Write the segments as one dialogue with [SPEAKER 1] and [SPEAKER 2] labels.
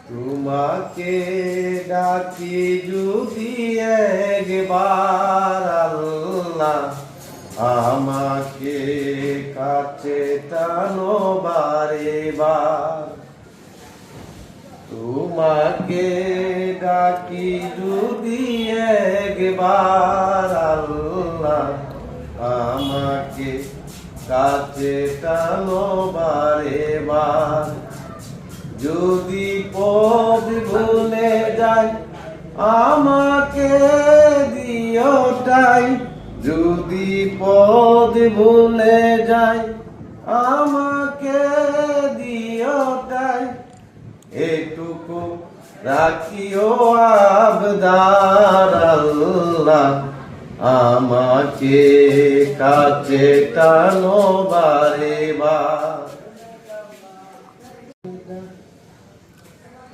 [SPEAKER 1] তোমাকে ডাকি যদি একবার আল্লাহ, আমাকে কাছে টানো বারে বার। তোমাকে ডাকি যদি একবার আল্লাহ, আমাকে কাছে টানো বারে বার। যদি পথ ভুলে যাই আমাকে দিও ঠাই, যদি পথ ভুলে যাই আমাকে দিও ঠাই। এটুকু রাখিও আবদার আল্লাহ, আমাকে কাছে টানো বারে বার।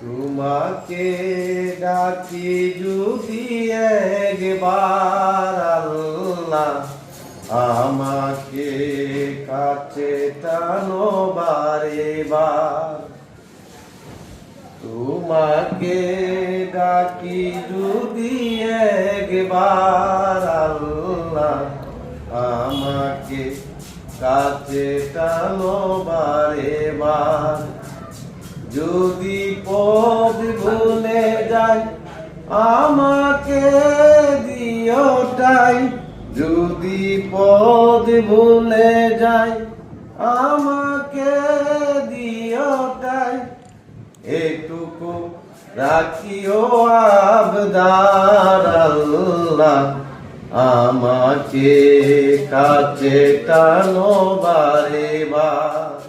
[SPEAKER 1] তোমাকে ডাকি যদি একবার আল্লাহ, আমাকে কাছে টানো বারে বার। তোমাকে ডাকি যদি একবার আল্লাহ, আমাকে কাছে টানো বারে বার। যদি পথ ভুলে যাই আমাকে দিও ঠাই, যদি পথ ভুলে যাই আমাকে দিও ঠাই। এটুকু রাখিও আবদার আল্লাহ, আমাকে কাছে টানো বারে বার।